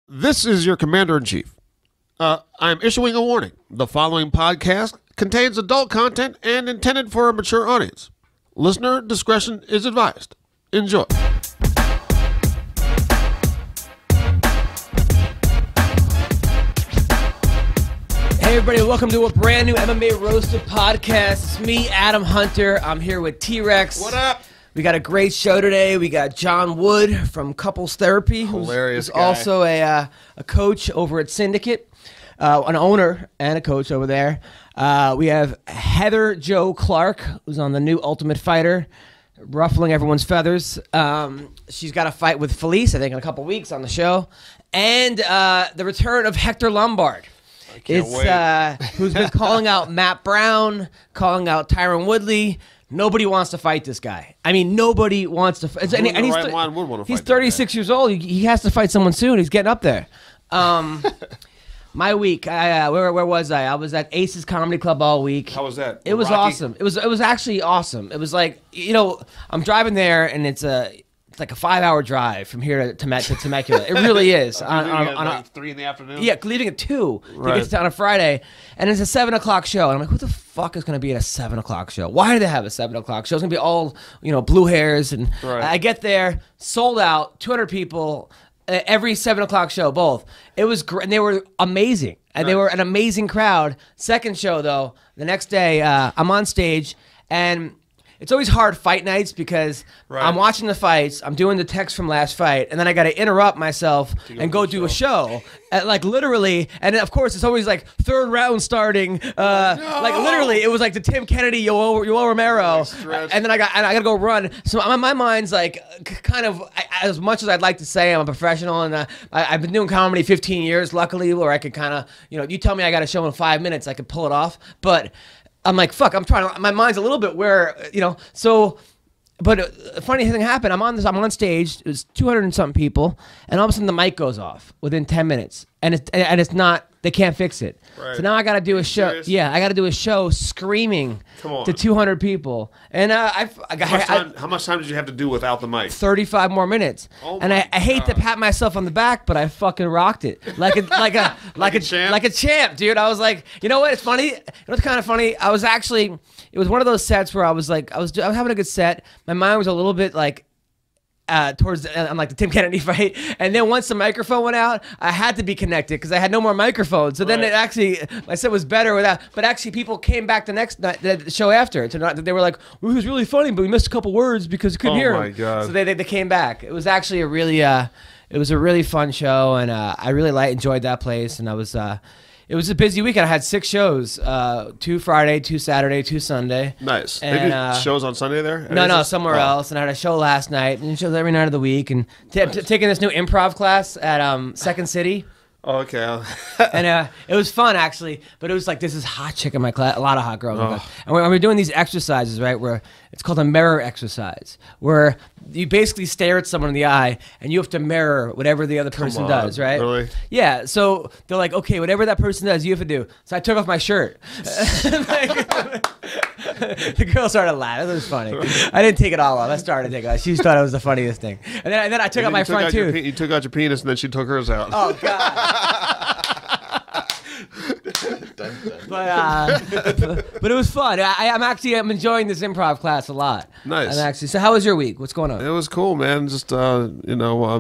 This is your Commander-in-Chief. I'm issuing a warning. The following podcast contains adult content and intended for a mature audience. Listener discretion is advised. Enjoy. Hey everybody, welcome to a brand new MMA Roasted podcast. It's me, Adam Hunter. I'm here with T-Rex. What up? We got a great show today. We got Jon Wood from Couples Therapy, Hilarious who's guy. also a coach over at Syndicate, an owner and a coach over there. We have Heather Jo Clark, who's on the new Ultimate Fighter, ruffling everyone's feathers. She's got a fight with Felice, I think, in a couple weeks on the show. And the return of Hector Lombard. Can't wait. Who's been calling out Matt Brown, calling out Tyron Woodley. Nobody wants to fight this guy. I mean, nobody wants to fight. And he's, right line would want to he's fight 36 years old. He has to fight someone soon. He's getting up there. My week, where was I? I was at Ace's Comedy Club all week. How was that? It was Rocky? awesome. It was actually awesome. It was like, I'm driving there, and it's like a 5-hour drive from here to Temecula. It really is. on 3 in the afternoon? Yeah, leaving at 2 to Right. get to town on a Friday, and it's a 7 o'clock show. And I'm like, who the fuck is going to be at a 7 o'clock show? Why do they have a 7 o'clock show? It's going to be all, blue hairs. And Right. I get there, sold out, 200 people, every 7 o'clock show, both. It was great, and they were amazing. And they were an amazing crowd. Second show, though, the next day, I'm on stage, and it's always hard fight nights because I'm watching the fights, I'm doing the text from last fight, and then I got to interrupt myself and go do a show. Like literally, and then, of course it's always like third round starting. Like literally, it was like the Tim Kennedy, Yoel Romero, and then I got to go run. So my mind's like kind of, as much as I'd like to say I'm a professional, and I've been doing comedy 15 years, luckily, where I could kind of, you tell me I got a show in 5 minutes, I could pull it off, but I'm like, fuck, my mind's a little bit where, so, but a funny thing happened. I'm on stage, it was 200 and something people, and all of a sudden the mic goes off within 10 minutes, and it's not, they can't fix it. Right. So now I got to do a show. serious? Yeah, I got to do a show screaming to 200 people. And How much time did you have to do without the mic? 35 more minutes. Oh and I hate to pat myself on the back, but I fucking rocked it. Like a champ, dude. I was like, you know what? It's funny. It was kind of funny. It was one of those sets where I was having a good set. My mind was a little bit like, towards the Tim Kennedy fight, and then once the microphone went out, I had to be connected because I had no more microphones. So then my set was better without. But actually, people came back the next night, the show after. They were like, well, "It was really funny, but we missed a couple words because we couldn't hear him." Oh my god! So they came back. It was actually a really fun show, and I really enjoyed that place. And it was a busy weekend. I had 6 shows, 2 Friday, 2 Saturday, 2 Sunday. Nice. And, they do shows on Sunday there? No, somewhere else. And I had a show last night, and shows every night of the week. And taking this new improv class at Second City. Oh, okay. And it was fun, actually. But it was like, this is hot chick in my class, a lot of hot girls. In my class. And we're doing these exercises, right, where it's called a mirror exercise, where you basically stare at someone in the eye, and you have to mirror whatever the other person does, right? Really? Yeah, so they're like, okay, whatever that person does, you have to do. So I took off my shirt. The girl started laughing. It was funny. I didn't take it all off. I started to take it off. She just thought it was the funniest thing. And then I took out my front tooth. You took out your penis, and then she took hers out. Oh, God. But it was fun. I'm enjoying this improv class a lot. Nice. So how was your week? What's going on? It was cool, man. Just I'm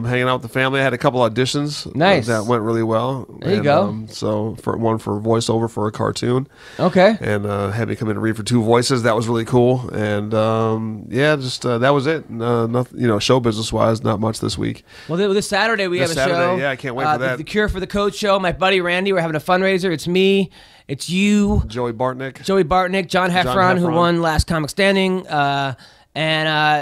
hanging out with the family. I had a couple auditions. Nice. That went really well. There you go. So for voiceover for a cartoon. Okay. And had me come in and read for 2 voices. That was really cool. And that was it. Nothing, show business wise, not much this week. Well, this Saturday we have a show. Yeah, I can't wait for that. The Cure for the Coach show. My buddy Randy. We're having a fundraiser. It's me. It's you. Joey Bartnick, John Heffron, who won Last Comic Standing. And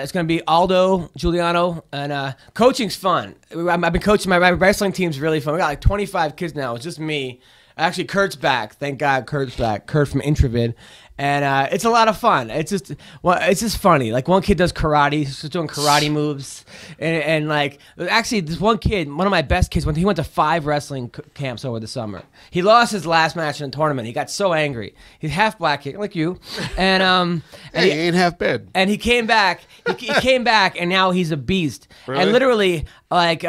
it's going to be Aldo Giuliano. And coaching's fun. I've been coaching. My wrestling team's really fun. We got like 25 kids now. It's just me. Actually, Kurt's back. Thank God Kurt's back. Kurt from Intravid. And it's a lot of fun. It's just funny. Like one kid does karate. He's just doing karate moves. And like, actually, this one kid, one of my best kids, he went to 5 wrestling camps over the summer. He lost his last match in a tournament. He got so angry. He's half black kid, like you. And he ain't half bad. And he came back. He came back, and now he's a beast. Really? And literally, like,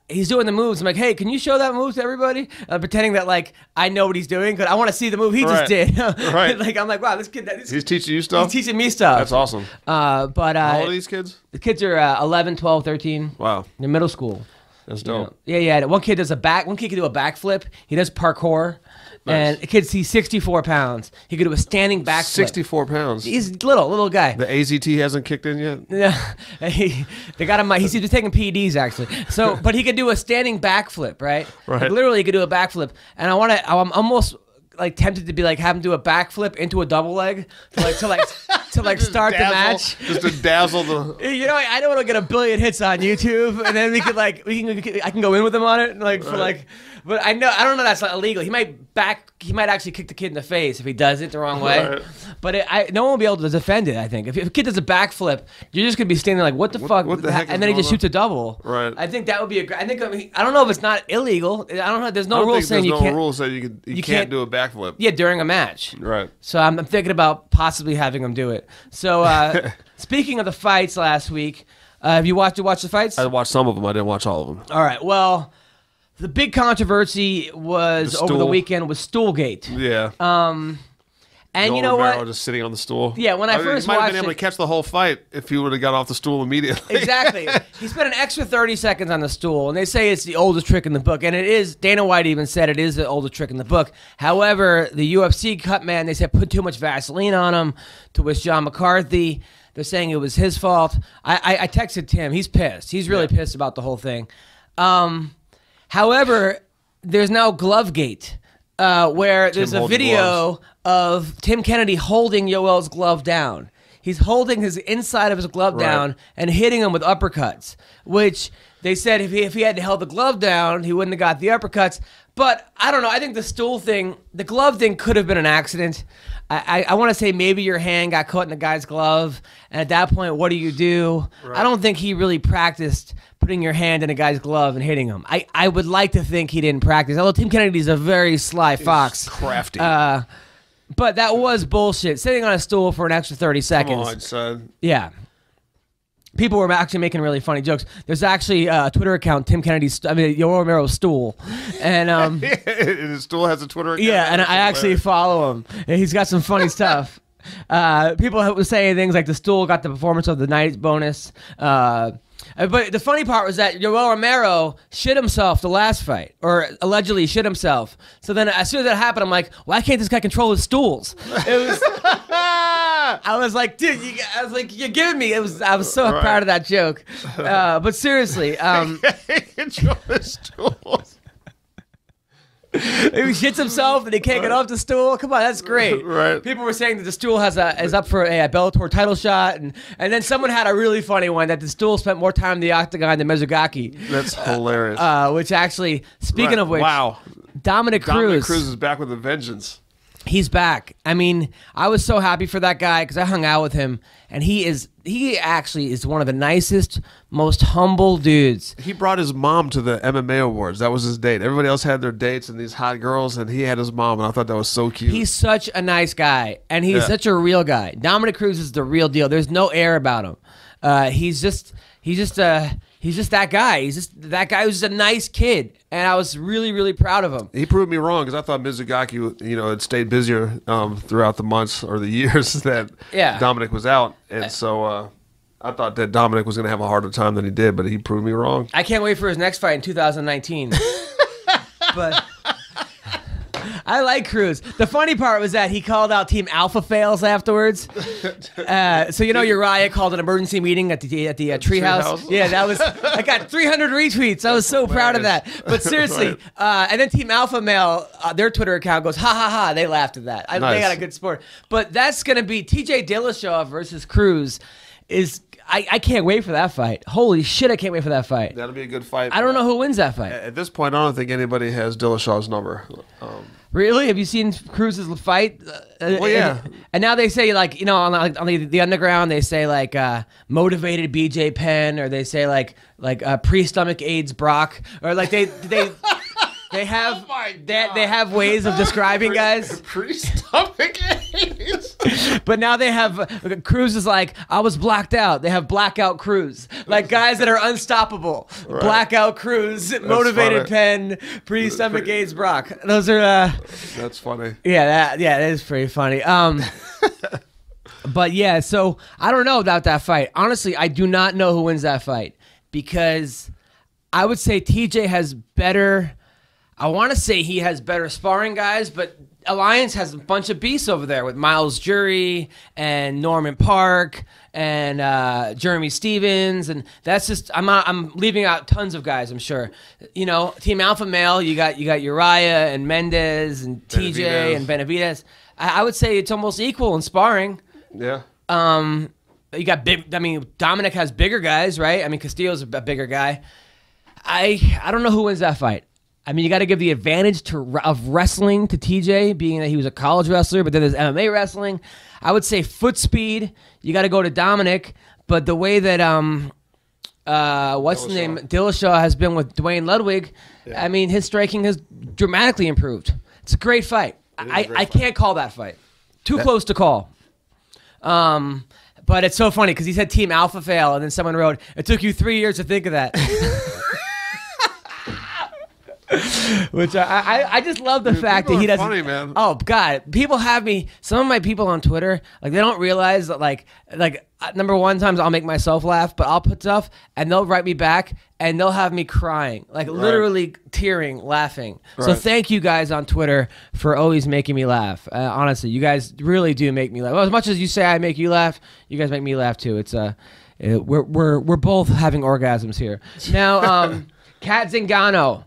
he's doing the moves. I'm like, hey, can you show that move to everybody? Pretending that, like, I know what he's doing, because I want to see the move he just did. Right. Like, I'm like, wow, this kid. He's teaching you stuff? He's teaching me stuff. That's awesome. But how old are these kids? The kids are 11, 12, 13. Wow. They're middle school. That's dope. Yeah. One kid does one kid can do a backflip. He does parkour. Nice. And he's 64 pounds. He could do a standing backflip. 64 pounds. He's little guy. The AZT hasn't kicked in yet? Yeah. They got him. He's taking PEDs actually. So, but he could do a standing backflip, right? Right. Like, literally, he could do a backflip. And I'm almost like tempted to be like have him do a backflip into a double leg to start the match. Just to dazzle the. You know, I don't want to get a billion hits on YouTube, and then I can go in with him on it, like for like. But I don't know that's not illegal. He might actually kick the kid in the face if he does it the wrong way. Right. But no one will be able to defend it. I think if a kid does a backflip, you're just gonna be standing there like, what the fuck? What the heck? And then he just shoots a double. Right. I think that would be I don't know if it's not illegal. I don't know. There's no rule saying you can't. There's no rule saying you can't do a backflip. Yeah, during a match. Right. So I'm thinking about possibly having him do it. So speaking of the fights last week, have you watched the fights? I watched some of them. I didn't watch all of them. All right. Well. The big controversy was over the weekend was Stoolgate. Yeah. And you know what? Just sitting on the stool. Yeah, when I first he might watched have been able to catch the whole fight if he would have got off the stool immediately. Exactly. He spent an extra 30 seconds on the stool, and they say it's the oldest trick in the book, and it is. Dana White even said it is the oldest trick in the book. However, the UFC cut man, they said put too much Vaseline on him, to which John McCarthy, they're saying it was his fault. I texted Tim. He's pissed. He's really pissed about the whole thing. However, there's now Glovegate, where there's a video of Tim Kennedy holding Yoel's glove down. He's holding his inside of his glove down and hitting him with uppercuts, which they said if he had held the glove down, he wouldn't have got the uppercuts. But I don't know. I think the glove thing could have been an accident. I want to say maybe your hand got caught in the guy's glove, and at that point, what do you do? Right. I don't think he really practiced putting your hand in a guy's glove and hitting him. I would like to think he didn't practice, although Tim Kennedy's a very sly fox. He's crafty. But that was bullshit. Sitting on a stool for an extra 30 seconds. Come on, son. Yeah. People were actually making really funny jokes. There's actually a Twitter account, Yoel Romero's Stool. And his stool has a Twitter account? Yeah, and I actually follow him. He's got some funny stuff. People were saying things like the stool got the performance of the night bonus. But the funny part was that Yoel Romero shit himself the last fight, or allegedly shit himself. So then as soon as that happened, I'm like, why can't this guy control his stools? It was... I was like, dude, you're giving me. I was so proud of that joke. But seriously, control his stools. He shits himself and he can't get off the stool. Come on, that's great. Right. People were saying that the stool is up for a Bellator title shot, and then someone had a really funny one that the stool spent more time in the octagon than Mizugaki. That's hilarious. Which actually, speaking of which, wow, Dominic Cruz is back with a vengeance. He's back. I mean, I was so happy for that guy because I hung out with him, and he actually is one of the nicest, most humble dudes. He brought his mom to the MMA awards. That was his date. Everybody else had their dates and these hot girls, and he had his mom, and I thought that was so cute. He's such a nice guy, and he's such a real guy. Dominic Cruz is the real deal. There's no air about him. He's just that guy. He's just that guy who's just a nice kid, and I was really, really proud of him. He proved me wrong because I thought Mizugaki, had stayed busier throughout the months or the years that Dominic was out, and so I thought that Dominic was going to have a harder time than he did, but he proved me wrong. I can't wait for his next fight in 2019. But I like Cruz. The funny part was that he called out Team Alpha Fails afterwards. So Uriah called an emergency meeting at the treehouse. Yeah, that was. I got 300 retweets. I was so proud of that. But seriously, and then Team Alpha Male, their Twitter account goes ha ha ha. They laughed at that. Nice. They got a good sport. But that's gonna be TJ Dillashaw versus Cruz. I can't wait for that fight. Holy shit, I can't wait for that fight. That'll be a good fight. I don't know who wins that fight. At this point, I don't think anybody has Dillashaw's number. Really? Have you seen Cruz's fight? Well, yeah. And now they say, like, you know, on the underground, they say like motivated BJ Penn, or they say like pre-stomach AIDS Brock, or like they have they have ways of describing guys. Pre-stomach AIDS. But now they have Cruz is like, I was blacked out. They have blackout Cruz, like guys that are unstoppable. Right. Blackout Cruz, motivated Penn, pre-stomach AIDS Brock. Those are. That's funny. Yeah, that is pretty funny. But yeah, so I don't know about that fight. Honestly, I do not know who wins that fight, because I would say TJ has better. I want to say he has better sparring guys, but Alliance has a bunch of beasts over there with Miles Jury and Norman Park and Jeremy Stevens, and that's just I'm leaving out tons of guys. I'm sure, you know, Team Alpha Male. You got Uriah and Mendez and TJ and Benavidez. I would say it's almost equal in sparring. Yeah. You got big. I mean, Dominic has bigger guys, right? I mean, Castillo's a bigger guy. I don't know who wins that fight. I mean, you got to give the advantage of wrestling to TJ, being that he was a college wrestler, but then there's MMA wrestling. I would say foot speed, you got to go to Dominic, but the way that what's his name, Dillashaw has been with Dwayne Ludwig, yeah. I mean, his striking has dramatically improved. It's a great fight. I can't call that fight. Too close to call. But it's so funny because he said Team Alpha fail, and then someone wrote, "It took you 3 years to think of that." Which I just love the fact that he doesn't. Funny, man. Oh God, people have me. Some of my people on Twitter, like, they don't realize that like number one, times I'll make myself laugh, but I'll put stuff and they'll write me back and they'll have me crying, like literally tearing, laughing. Right. So thank you guys on Twitter for always making me laugh. Honestly, you guys really do make me laugh. Well, as much as you say I make you laugh, you guys make me laugh too. It's we're both having orgasms here now. Kat Zingano.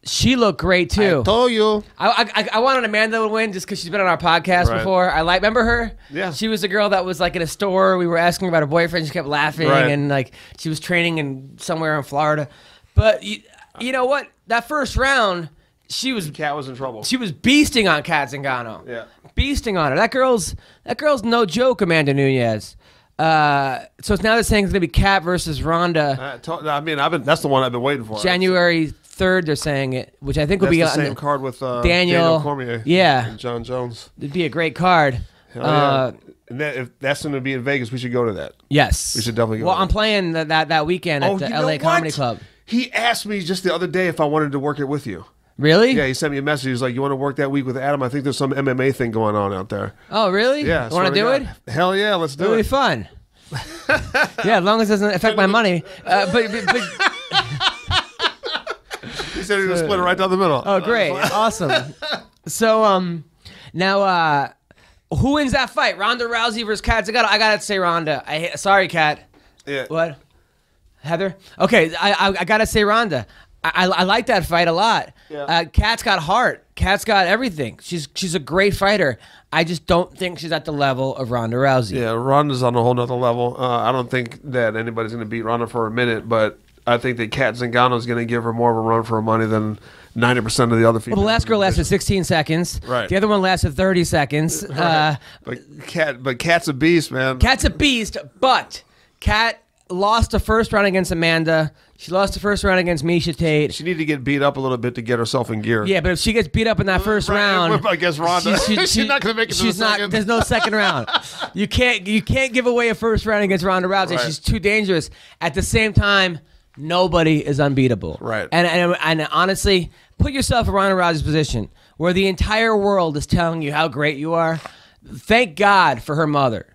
She looked great too. I told you. I wanted Amanda to win just because she's been on our podcast before. Remember her? Yeah. She was the girl that was like in a store. We were asking her about her boyfriend. She kept laughing and like she was training somewhere in Florida. But you know what? That first round, Kat was in trouble. She was beasting on Kat Zingano. Yeah. Beasting on her. That girl's no joke, Amanda Nunes. So it's now they're saying it's gonna be Kat versus Ronda. I mean, that's the one I've been waiting for. January 3rd, they're saying it, which I think will be the same card with Daniel Cormier, and John Jones. It'd be a great card. And if that's going to be in Vegas, we should go to that. Yes, we should definitely go. Well, I'm playing that weekend at the LA Comedy Club. He asked me just the other day if I wanted to work it with you. Really? Yeah, he sent me a message. He was like, "You want to work that week with Adam? I think there's some MMA thing going on out there." Oh, really? Yeah. Want to do it? Hell yeah, let's do it. It'll be fun. Yeah, as long as it doesn't affect my money. But he said he was split it right down the middle. Oh, great. Awesome. So, now, who wins that fight? Ronda Rousey versus Kat Zingano? I got to say Ronda. Sorry, Kat. Yeah. What? Heather? Okay, I got to say Ronda. I like that fight a lot. Yeah. Kat's got heart. Kat's got everything. She's a great fighter. I just don't think she's at the level of Ronda Rousey. Yeah, Ronda's on a whole nother level. I don't think that anybody's going to beat Ronda for a minute, but I think that Kat Zingano is going to give her more of a run for her money than 90% of the other females. Well, the last girl lasted 16 seconds. Right. The other one lasted 30 seconds. Right. But Kat's a beast, man. Kat's a beast, but Kat lost the first round against Amanda. She lost the first round against Miesha Tate. She needed to get beat up a little bit to get herself in gear. Yeah, but if she gets beat up in that first round, I guess Ronda, she's not going to make it to the second. There's no second round. You can't give away a first round against Ronda Rousey. Right. She's too dangerous. At the same time, nobody is unbeatable. Right. And honestly, put yourself in Ronda Rousey's position, where the entire world is telling you how great you are. Thank God for her mother.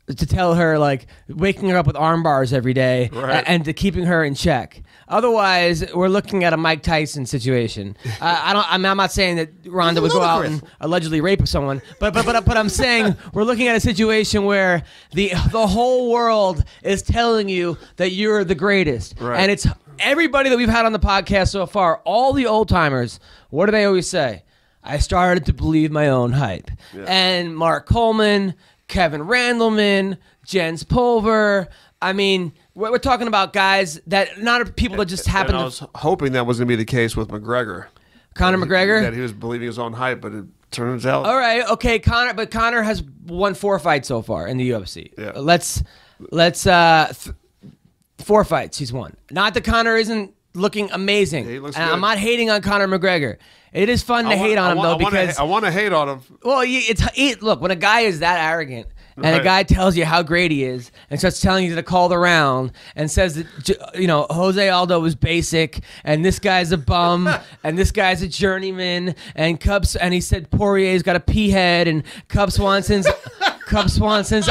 To tell her, like, waking her up with arm bars every day, and to keeping her in check. Otherwise, we're looking at a Mike Tyson situation. I'm not saying that Ronda would go out and allegedly rape someone, but I'm saying we're looking at a situation where the whole world is telling you that you're the greatest, and it's everybody that we've had on the podcast so far. All the old timers. What do they always say? I started to believe my own hype, and Mark Coleman, Kevin Randleman, Jens Pulver. I mean, we're talking about guys that not people that just happen. I was hoping that was going to be the case with McGregor. Conor McGregor? That he was believing his own hype, but it turns out. All right, okay, Conor has won 4 fights so far in the UFC. Yeah. Let's 4 fights he's won. Not that Conor isn't looking amazing. Yeah, he looks and good. I'm not hating on Conor McGregor. It is fun to hate on him though because I want to hate on him. Well, look, when a guy is that arrogant and a guy tells you how great he is and starts telling you to call the round and says that, Jose Aldo was basic and this guy's a bum and this guy's a journeyman and he said Poirier's got a pea head and Cub Swanson's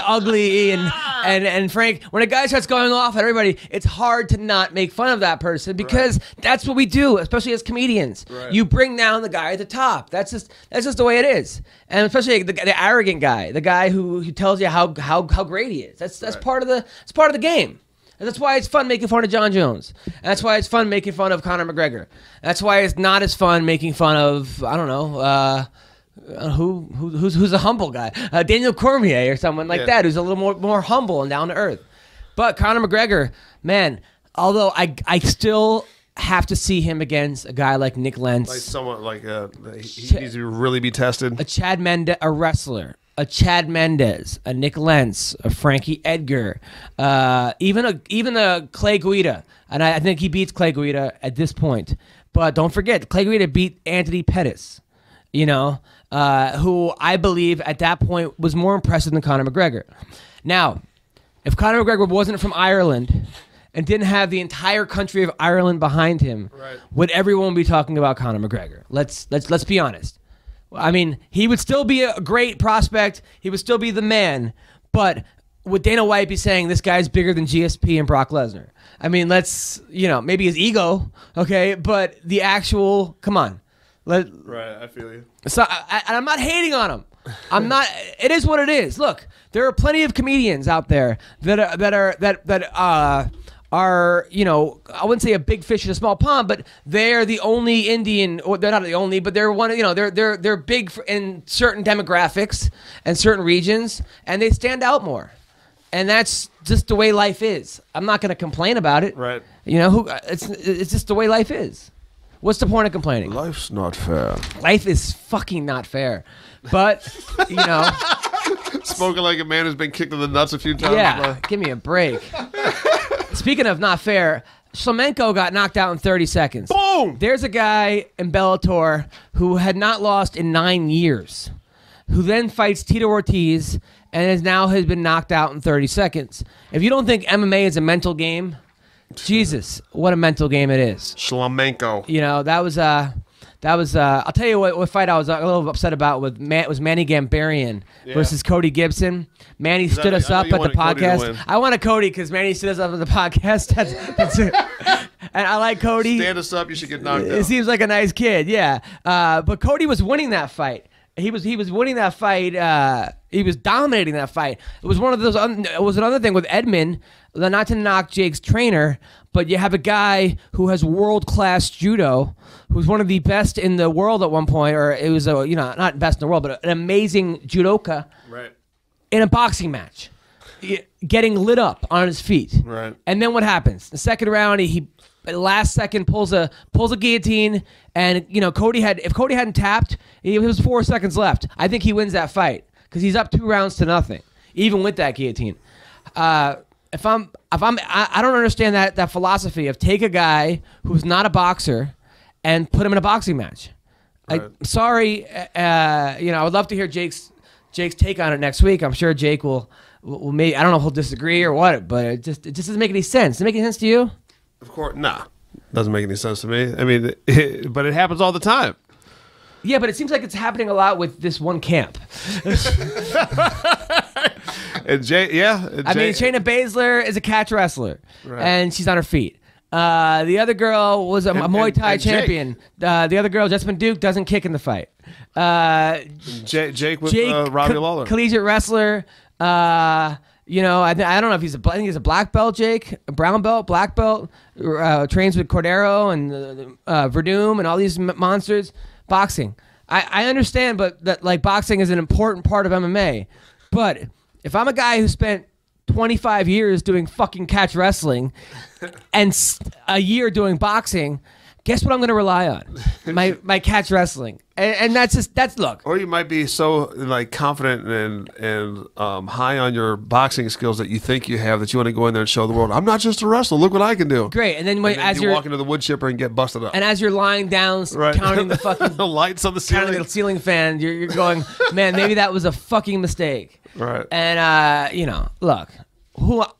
ugly and Frank, when a guy starts going off at everybody, it's hard to not make fun of that person because that's what we do, especially as comedians. Right. You bring down the guy at the top. That's just the way it is. And especially the arrogant guy, the guy who tells you how great he is. That's part of the game. And that's why it's fun making fun of Jon Jones. And that's why it's fun making fun of Conor McGregor. That's why it's not as fun making fun of who's a humble guy, Daniel Cormier or someone like that, who's a little more humble and down to earth. But Conor McGregor, man, although I still have to see him against a guy like Nick Lentz, like someone like he needs to really be tested. A wrestler, a Chad Mendes, a Nick Lentz, a Frankie Edgar, even a Clay Guida, and I think he beats Clay Guida at this point. But don't forget, Clay Guida beat Anthony Pettis. Who I believe at that point was more impressive than Conor McGregor. Now, if Conor McGregor wasn't from Ireland and didn't have the entire country of Ireland behind him, would everyone be talking about Conor McGregor? Let's be honest. I mean, he would still be a great prospect. He would still be the man. But would Dana White be saying this guy's bigger than GSP and Brock Lesnar? I mean, maybe his ego, okay, but the actual, come on. Right, I feel you. So, and I'm not hating on him. I'm not. It is what it is. Look, there are plenty of comedians out there that are I wouldn't say a big fish in a small pond, but they're the only Indian, or they're not the only, but they're one. They're big in certain demographics and certain regions, and they stand out more. And that's just the way life is. I'm not going to complain about it. Right. It's just the way life is. What's the point of complaining? Life's not fair. Life is fucking not fair. But, Spoken like a man who's been kicked in the nuts a few times. Yeah, give me a break. Speaking of not fair, Shlemenko got knocked out in 30 seconds. Boom! There's a guy in Bellator who had not lost in 9 years, who then fights Tito Ortiz and has been knocked out in 30 seconds. If you don't think MMA is a mental game, Jesus, what a mental game it is. Shlemenko. That was I'll tell you what fight I was a little upset about was Manny Gambarian versus Cody Gibson. Manny stood us up at the podcast. I wanted Cody because Manny stood us up at the podcast. That's it. And I like Cody. Stand us up, you should get knocked out. He seems like a nice kid, yeah. But Cody was winning that fight. He was winning that fight. He was dominating that fight. It was one of those. It was another thing with Edmund. Not to knock Jake's trainer, but you have a guy who has world-class judo, who's one of the best in the world at one point, or it was not best in the world, but an amazing judoka, right, in a boxing match, getting lit up on his feet. Right. And then what happens? The second round, he last second pulls a guillotine, and if Cody hadn't tapped, it was 4 seconds left. I think he wins that fight because he's up 2 rounds to nothing, even with that guillotine. I don't understand that philosophy of take a guy who's not a boxer and put him in a boxing match. Right. Sorry, I would love to hear Jake's take on it next week. I'm sure Jake will maybe, I don't know if he'll disagree or what, but it just doesn't make any sense. Does it make any sense to you? Of course, nah. Doesn't make any sense to me. I mean, but it happens all the time. Yeah, but it seems like it's happening a lot with this one camp. And Shayna Baszler is a catch wrestler, right, and she's on her feet. The other girl was a Muay Thai champion. The other girl, Jessamine Duke, doesn't kick in the fight. Jake with Robbie Lawler. Collegiate wrestler. I don't know if I think he's a black belt, Jake, a brown belt, black belt, trains with Cordero and Verdum and all these monsters. Boxing. I understand, but that boxing is an important part of MMA. But if I'm a guy who spent 25 years doing fucking catch wrestling and a year doing boxing, guess what I'm going to rely on? my catch wrestling. And that's look. Or you might be so like confident and high on your boxing skills that you think you have that you want to go in there and show the world, I'm not just a wrestler. Look what I can do. Great. And then, as you walk into the wood chipper and get busted up. And as you're lying down, counting the fucking the lights on the ceiling, counting the ceiling fan, you're going, man, maybe that was a fucking mistake. Right. And look,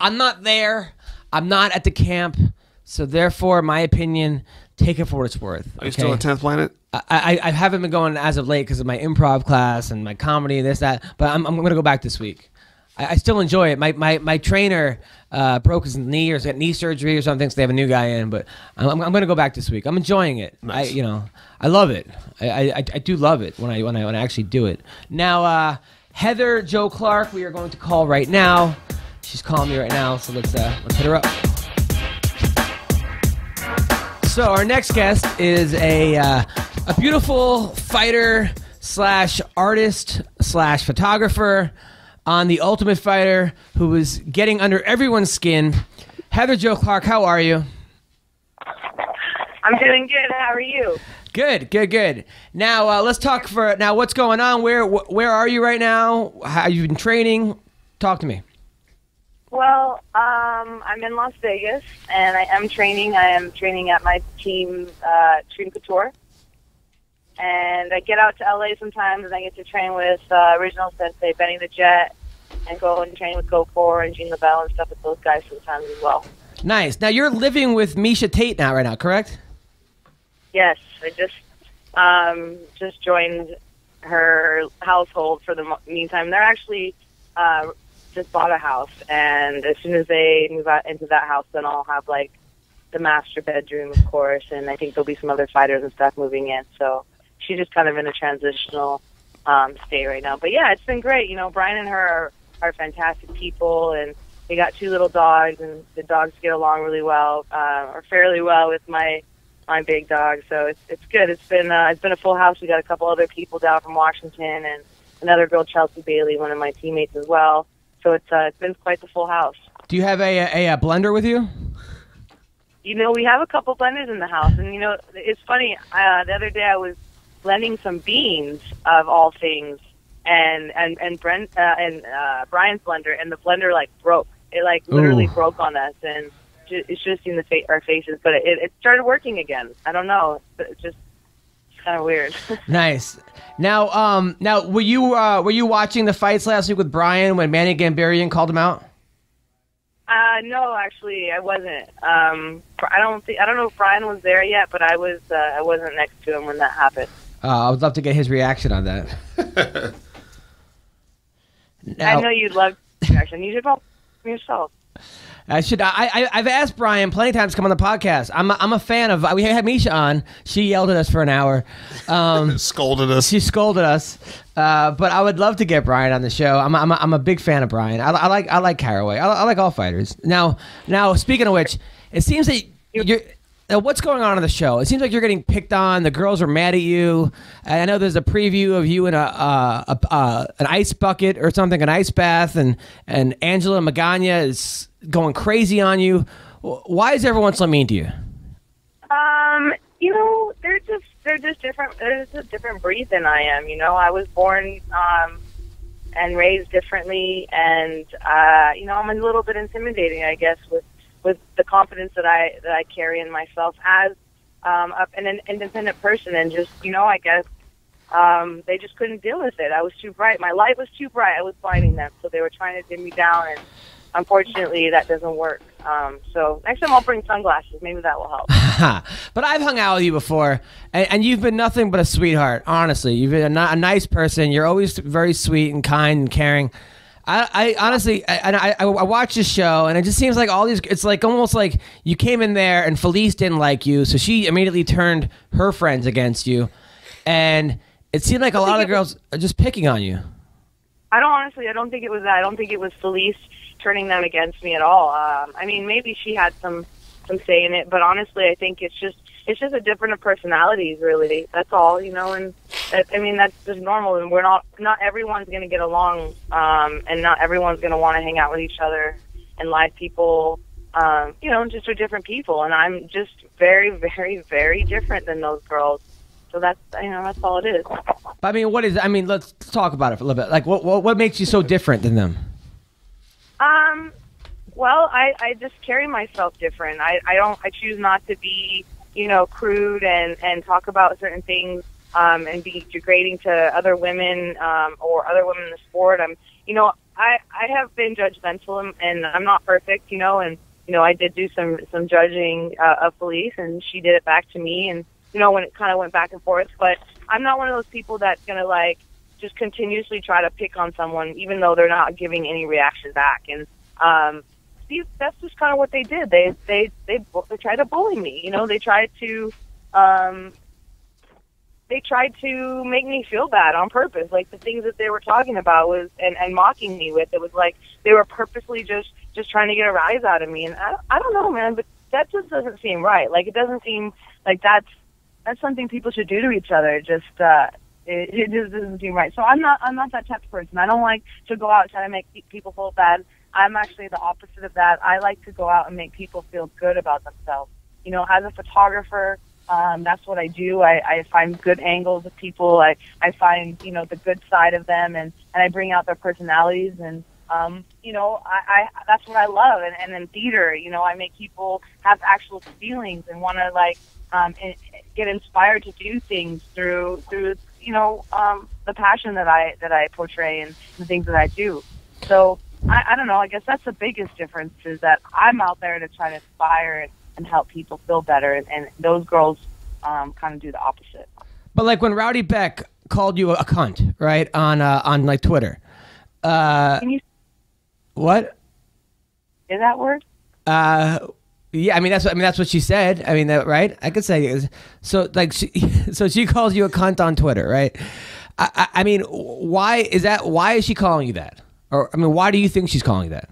I'm not there. I'm not at the camp. So therefore, my opinion, take it for what it's worth. Are you still at 10th Planet? I haven't been going as of late because of my improv class and my comedy, this, that. But I'm going to go back this week. I still enjoy it. My trainer broke his knee or got knee surgery or something, so they have a new guy in. But I'm going to go back this week. I'm enjoying it. Nice. I love it. I do love it when I actually do it. Now, Heather Jo Clark, we are going to call right now. She's calling me right now, so let's hit her up. So our next guest is a beautiful fighter / artist / photographer on The Ultimate Fighter who was getting under everyone's skin. Heather Jo Clark, how are you? I'm doing good. How are you? Good. Now let's talk what's going on? Where are you right now? How you been training? Talk to me. Well, I'm in Las Vegas, and I am training. I am training at my team, Stream Couture. And I get out to LA sometimes, and I get to train with Original Sensei, Benny the Jet, and go and train with Go4 and Gene LaBelle and stuff with those guys sometimes as well. Nice. Now, you're living with Miesha Tate right now, correct? Yes. I just joined her household for the meantime. They're actually... just bought a house, and as soon as they move out into that house, then I'll have like the master bedroom, of course, and I think there'll be some other fighters and stuff moving in. So she's just kind of in a transitional state right now. But yeah, it's been great. Bryan and her are fantastic people, and they got 2 little dogs, and the dogs get along really well, or fairly well with my big dog. So it's good. It's been a full house. We got a couple other people down from Washington, and another girl, Chelsea Bailey, one of my teammates as well. So it's been quite the full house. Do you have a blender with you? We have a couple blenders in the house, and it's funny. The other day I was blending some beans of all things, and Bryan's blender, and the blender like broke. It like literally broke on us, and it's just in our faces. But it started working again. I don't know. It's just kind of weird. Nice. Now, were you watching the fights last week with Bryan when Manny Gambarian called him out? No, actually, I wasn't. I don't know if Bryan was there yet, but I was. I wasn't next to him when that happened. I would love to get his reaction on that. Now, I know you'd love reaction. You should call yourself. I've asked Bryan plenty of times to come on the podcast. I'm a fan of. We had Miesha on. She yelled at us for an hour. Scolded us. She scolded us. But I would love to get Bryan on the show. I'm a big fan of Bryan. I like Caraway. I like all fighters. Now speaking of which, it seems that you're. What's going on the show? It seems like you're getting picked on. The girls are mad at you. I know there's a preview of you in an ice bucket or something, an ice bath, and Angela Magana is going crazy on you. Why is everyone so mean to you? They're just different. They're just a different breed than I am. I was born and raised differently, and I'm a little bit intimidating, I guess, with the confidence that I carry in myself as an independent person, and just I guess they just couldn't deal with it. I was too bright. My light was too bright. I was blinding them, so they were trying to dim me down, and unfortunately that doesn't work. So next time I'll bring sunglasses. Maybe that will help. But I've hung out with you before, and you've been nothing but a sweetheart. Honestly, you've been a nice person. You're always very sweet and kind and caring. I honestly, I watch this show, and it just seems like all these. It's like almost like you came in there, and Felice didn't like you, so she immediately turned her friends against you, and it seemed like a lot of the girls are just picking on you. I don't think it was that. I don't think it was Felice turning them against me at all. I mean, maybe she had some say in it, but honestly, I think it's just a different of personalities, really. That's all, and that's just normal, and we're not everyone's going to get along, and not everyone's going to want to hang out with each other, and live people just are different people, and I'm just very, very, very different than those girls. So that's all it is. I mean, let's talk about it for a little bit. Like, what makes you so different than them? Well, I just carry myself different. I choose not to be, crude and talk about certain things, and be degrading to other women, or other women in the sport. I have been judgmental, and I'm not perfect, and, I did do some judging, of police, and she did it back to me, and, when it kind of went back and forth, but I'm not one of those people that's going to just continuously try to pick on someone, even though they're not giving any reaction back. And, that's just kind of what they did. They tried to bully me. They tried to make me feel bad on purpose. Like the things that they were talking about was and mocking me with. It was like they were purposely just trying to get a rise out of me. And I don't know, man, but that just doesn't seem right. Like it doesn't seem like that's something people should do to each other. It just doesn't seem right. So I'm not that type of person. I don't like to go out and try to make people feel bad. I'm actually the opposite of that. I like to go out and make people feel good about themselves. As a photographer, that's what I do. I find good angles of people. I find, the good side of them, and I bring out their personalities. And, I that's what I love. And in theater, I make people have actual feelings and want to, get inspired to do things through the passion that I portray and the things that I do. So, I don't know. I guess that's the biggest difference, is that I'm out there to try to inspire and help people feel better, and those girls kind of do the opposite. But like when Rowdy Beck called you a cunt, right, on like Twitter. Can you what? Is that word? Yeah, that's what she said. Right? I could say it. So she calls you a cunt on Twitter, right? Why is that? Why is she calling you that? Or why do you think she's calling you that?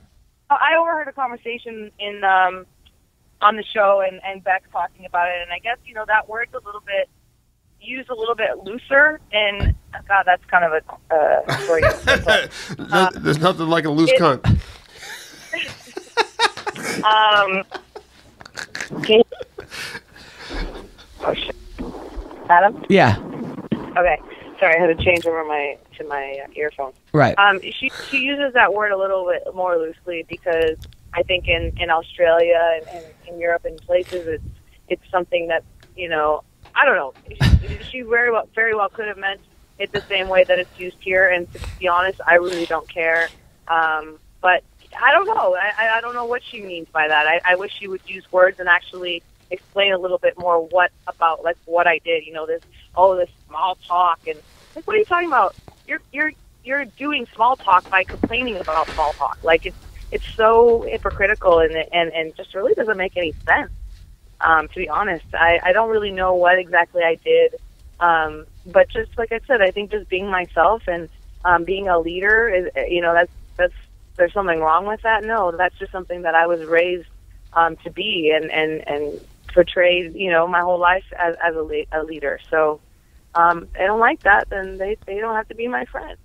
I overheard a conversation on the show, and Beck talking about it, and I guess that word's used a little bit looser, and God, that's kind of a story. There's nothing like a loose cunt. Okay. Oh shit, Adam. Yeah. Okay. Sorry, I had to change over to my earphones. Right. She uses that word a little bit more loosely, because I think in Australia and in Europe and places it's something that I don't know. She very well could have meant it the same way that it's used here. And to be honest, I really don't care. But I don't know. I don't know what she means by that. I wish she would use words and actually explain a little bit more what I did. This small talk, and what are you talking about? You're doing small talk by complaining about small talk. Like it's so hypocritical, and just really doesn't make any sense. To be honest, I don't really know what exactly I did, but just like I said, I think just being myself and being a leader is that's there's something wrong with that. No, that's just something that I was raised to be and portrayed my whole life as a leader. So they don't like that, then they don't have to be my friend.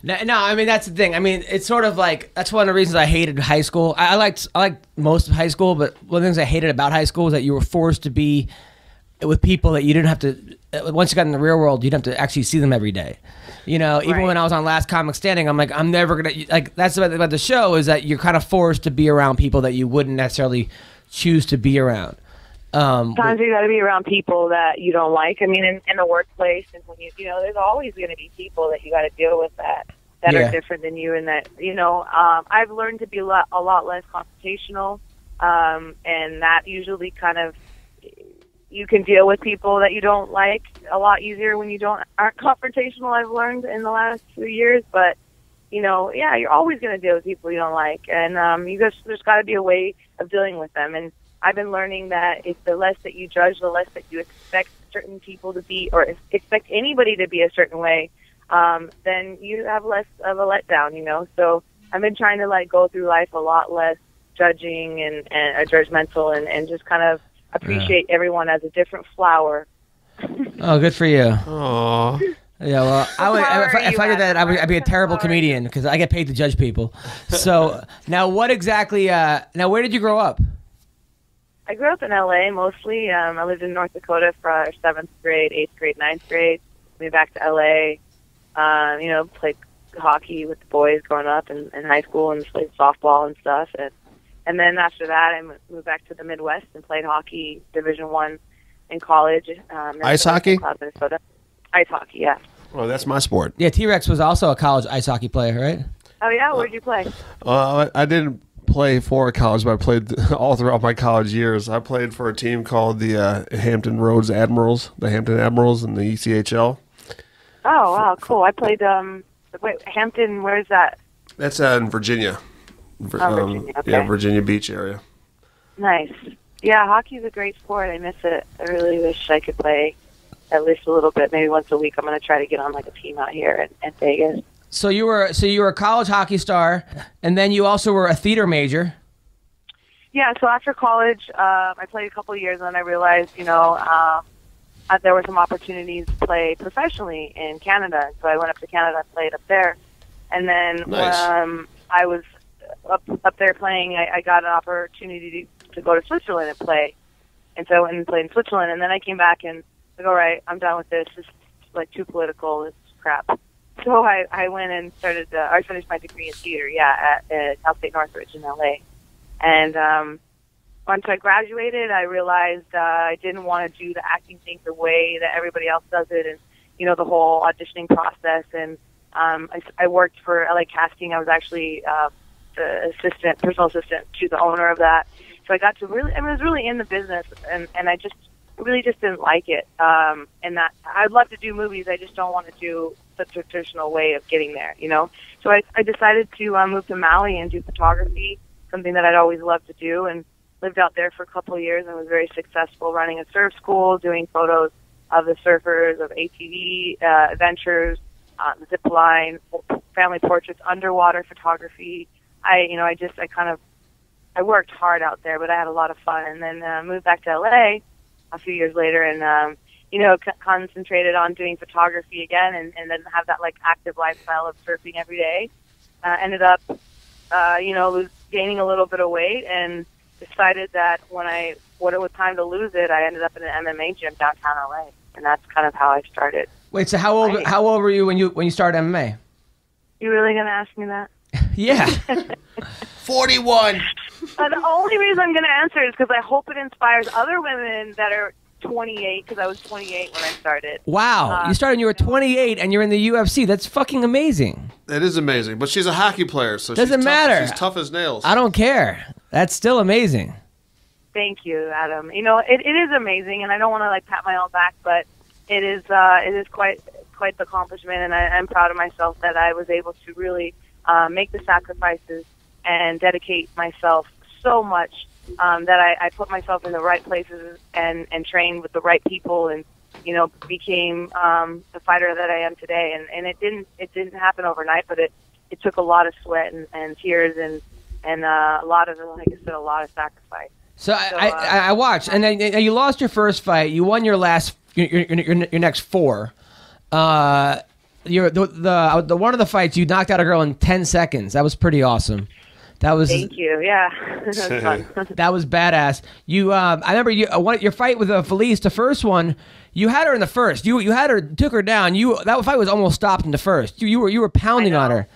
No, that's the thing. It's sort of like, that's one of the reasons I hated high school. I liked most of high school, but one of the things I hated about high school is that you were forced to be with people that you didn't have to, once you got in the real world, you didn't have to actually see them every day. Even Right. when I was on Last Comic Standing, I'm like, I'm never going to, that's about the show, is that you're kind of forced to be around people that you wouldn't necessarily choose to be around. Sometimes you got to be around people that you don't like. In the workplace, and when there's always going to be people that you got to deal with that are different than you, and that I've learned to be a lot less confrontational, and that usually kind of, you can deal with people that you don't like a lot easier when you aren't confrontational. I've learned in the last few years, but you're always going to deal with people you don't like, and there's got to be a way of dealing with them. And I've been learning that if the less that you judge, the less that you expect certain people to be, or expect anybody to be a certain way, then you have less of a letdown, So I've been trying to go through life a lot less judging and judgmental, and just kind of appreciate everyone as a different flower. Oh, good for you. Aww. Yeah, well, I would, How if, are if you I did that, at I'd be a terrible work? comedian because I get paid to judge people. So now, what exactly? Now, where did you grow up? I grew up in LA mostly. I lived in North Dakota for 7th grade, 8th grade, 9th grade. Moved back to LA. Played hockey with the boys growing up in high school and played softball and stuff. And then after that, I moved back to the Midwest and played hockey, Division I in college. Ice hockey? Minnesota. Ice hockey, yeah. Oh, that's my sport. Yeah, T-Rex was also a college ice hockey player, right? Oh, yeah? Where'd you play? I didn't play for college, but I played all throughout my college years. I played for a team called the Hampton Roads Admirals, the Hampton Admirals in the ECHL. Oh, wow, cool. I played, Hampton, where's that? That's in Virginia. Virginia, okay. Yeah, Virginia Beach area. Nice. Yeah, hockey's a great sport. I miss it. I really wish I could play at least a little bit, maybe once a week. I'm going to try to get on like a team out here in Vegas. So you were a college hockey star, and then you also were a theater major. Yeah, so after college, I played a couple of years, and then I realized, there were some opportunities to play professionally in Canada. So I went up to Canada and played up there. And then Nice. I was up there playing, I got an opportunity to go to Switzerland and play. And so I went and played in Switzerland, and then I came back and like, all right, I'm done with this. This is like too political. This is crap. So I went and started. I finished my degree in theater. Yeah, at Cal State Northridge in LA. And once I graduated, I realized I didn't want to do the acting thing the way that everybody else does it, and the whole auditioning process. And I worked for LA Casting. I was actually the personal assistant to the owner of that. So I got to I was really in the business, and I really just didn't like it. And that I'd love to do movies. I just don't want to do the traditional way of getting there, So I decided to move to Maui and do photography, something that I'd always loved to do, and lived out there for a couple of years and was very successful running a surf school, doing photos of the surfers, of ATV adventures, zip line, family portraits, underwater photography. I worked hard out there, but I had a lot of fun. And then moved back to LA a few years later and, concentrated on doing photography again and then have that like active lifestyle of surfing every day. Ended up, gaining a little bit of weight and decided that when it was time to lose it, I ended up in an MMA gym downtown LA. And that's kind of how I started. Wait, so how old were you when you started MMA? You really going to ask me that? Yeah. 41. The only reason I'm going to answer is because I hope it inspires other women that are 28, because I was 28 when I started. Wow. You started when you were 28 and you're in the UFC. That's fucking amazing. That is amazing. But she's a hockey player, so Doesn't she's matter. She's tough as nails. I don't care. That's still amazing. Thank you, Adam. It is amazing, and I don't want to like pat my own back, but it is quite the accomplishment, and I'm proud of myself that I was able to really make the sacrifices and dedicate myself so much that I put myself in the right places and trained with the right people and became the fighter that I am today. And it didn't happen overnight, but it took a lot of sweat and tears and a lot of, like I said, a lot of sacrifice. So I watched, and then you lost your first fight. You won your next four. The one of the fights you knocked out a girl in 10 seconds. That was pretty awesome. Thank you. Yeah, that was fun. That was badass. I remember your fight with Felice. The first one, you had her in the first. You took her down. That fight was almost stopped in the first. You were pounding on her.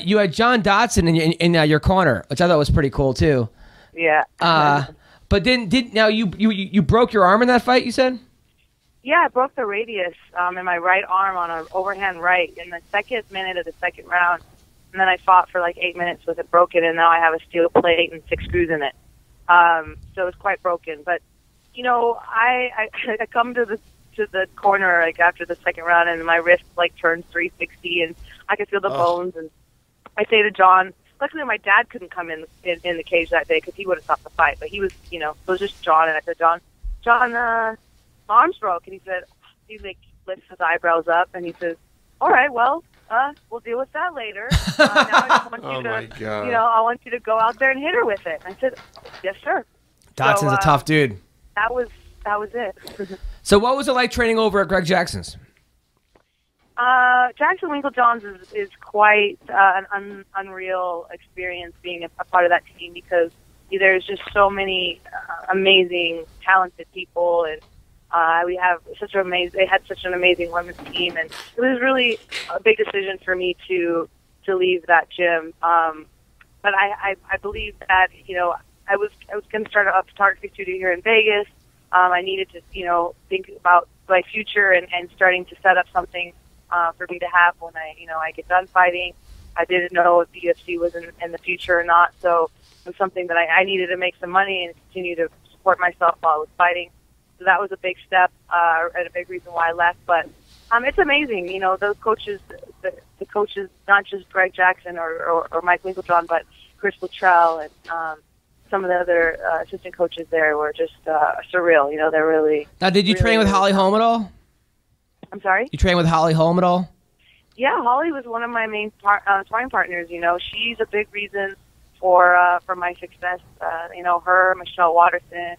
You had John Dotson in your corner, which I thought was pretty cool too. Yeah. But now you broke your arm in that fight? You said. Yeah, I broke the radius in my right arm on an overhand right in the second minute of the second round. And then I fought for like 8 minutes with it broken, and now I have a steel plate and 6 screws in it. So it's quite broken. But, I come to the corner like after the second round, and my wrist like turns 360, and I can feel the bones. And I say to John, luckily my dad couldn't come in the cage that day because he would have stopped the fight. But he was, it was just John, and I said, John, my arm's broke. And he lifts his eyebrows up, and he says, all right, well, we'll deal with that later. Now I just want you my God. I want you to go out there and hit her with it. I said, yes, sir. Dotson's a tough dude. That was it. So what was it like training over at Greg Jackson's? Jackson Winklejohns is quite an unreal experience being a part of that team because there's just so many amazing, talented people, and we have they had such an amazing women's team, and it was really a big decision for me to leave that gym. But I believe that I was going to start a photography studio here in Vegas. I needed to think about my future and starting to set up something for me to have when I get done fighting. I didn't know if the UFC was in the future or not, so it was something that I needed to make some money and continue to support myself while I was fighting. So that was a big step and a big reason why I left. But it's amazing, those coaches, the coaches, not just Greg Jackson or Mike Winklejohn, but Chris Luttrell and some of the other assistant coaches there were just surreal. They're really. Now, did you train with Holly Holm at all? I'm sorry? You train with Holly Holm at all? Yeah, Holly was one of my main sparring partners. She's a big reason for my success. Her, Michelle Watterson,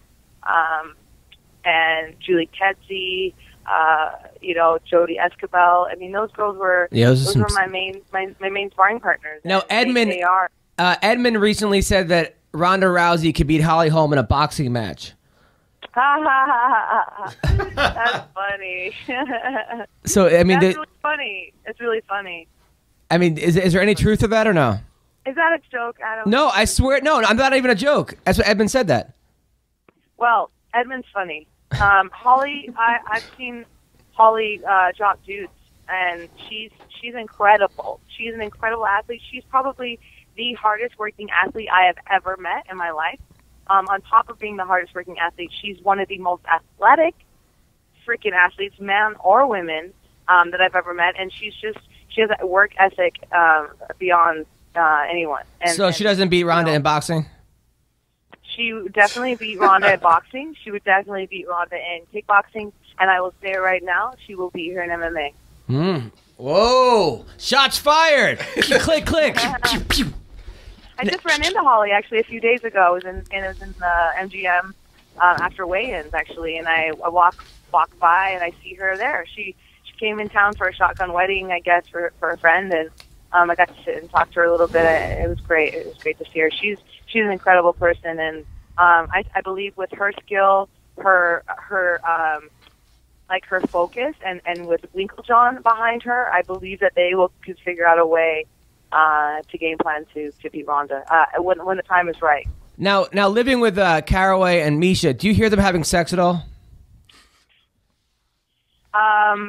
and Julie Kedzie, Jody Escabel. I mean, those girls were those were my main sparring partners. Now, Edmund, they are. Edmund recently said that Ronda Rousey could beat Holly Holm in a boxing match. That's funny. So I mean, that's really funny. It's really funny. I mean, is there any truth to that or no? Is that a joke, Adam? No, I swear, no, I'm not even a joke. That's what Edmund said that. Well, Edmund's funny. Holly, I've seen Holly drop dudes, and she's incredible. She's an incredible athlete. She's probably the hardest working athlete I have ever met in my life. On top of being the hardest working athlete, she's one of the most athletic freaking athletes, men or women, that I've ever met. And she has a work ethic beyond anyone. So she doesn't beat Ronda in boxing? She would definitely beat Ronda at boxing. She would definitely beat Ronda in kickboxing. And I will say it right now, she will beat her in MMA. Whoa! Shots fired! Click, click. I just ran into Holly actually a few days ago. It was in the MGM after weigh-ins actually, and I walk by and I see her there. She came in town for a shotgun wedding, I guess, for a friend, and I got to sit and talk to her a little bit. It was great. It was great to see her. She's an incredible person, and I believe with her skill, her focus, and with Winklejohn behind her, I believe that they could figure out a way to game plan to beat Ronda when the time is right. Now living with Caraway and Miesha, do you hear them having sex at all?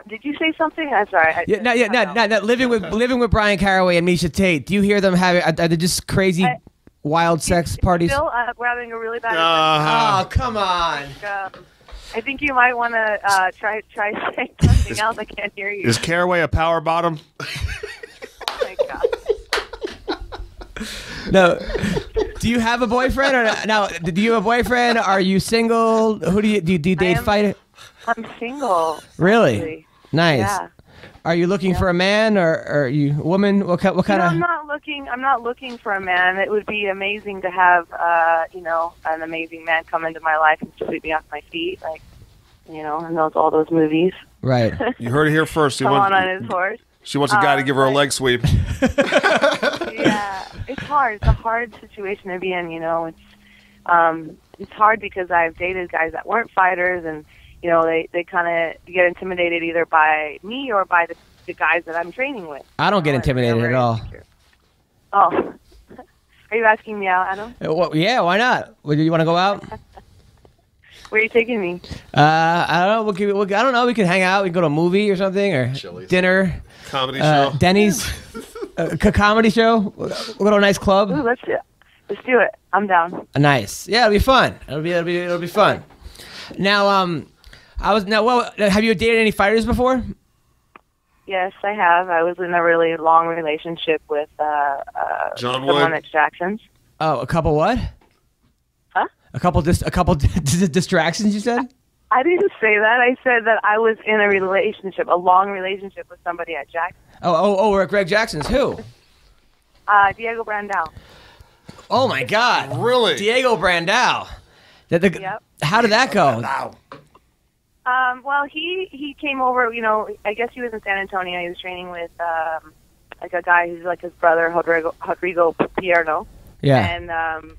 Did you say something? I'm sorry. No. Living with Bryan Caraway and Miesha Tate, do you hear them having? Are they just crazy, wild sex parties? Still, we're having a really bad. Oh, come on. I think you might want to try saying something else. I can't hear you. Is Caraway a power bottom? Oh my God. No. Do you have a boyfriend? Or no? Do you have a boyfriend? Are you single? Who do you date? Fight? I'm single. Really? Actually. Nice. Yeah. Are you looking for a man or are you a woman? What kind of? I'm not looking for a man. It would be amazing to have an amazing man come into my life and sweep me off my feet, like in all those movies. Right. You heard it here first. Come on his horse. She wants a guy to give her a leg sweep. Yeah, it's hard. It's a hard situation to be in. It's hard because I've dated guys that weren't fighters, and they kind of get intimidated either by me or by the guys that I'm training with. I don't get intimidated at all. Oh, are you asking me out, Adam? Well, yeah, why not? You want to go out? Where are you taking me? I don't know. I don't know. We could hang out. We could go to a movie or something, or Chili's. Dinner. Comedy show. Denny's. Comedy show. We'll go to a nice club. Ooh, let's do it. Let's do it. I'm down. Nice. Yeah, it'll be fun. It'll be fun. Now, have you dated any fighters before? Yes, I have. I was in a really long relationship with Jon Wood. someone at Jackson's. Oh, a couple what? Huh? A couple distractions, you said? I didn't say that. I said that I was in a long relationship with somebody at Jackson. Oh, we're at Greg Jackson's. Who? Diego Brandao. Oh my God! Really? Diego Brandao. Yep. How did that go? Well, he came over. You know, I guess he was in San Antonio. He was training with like a guy who's like his brother, Rodrigo Pierno. Yeah. And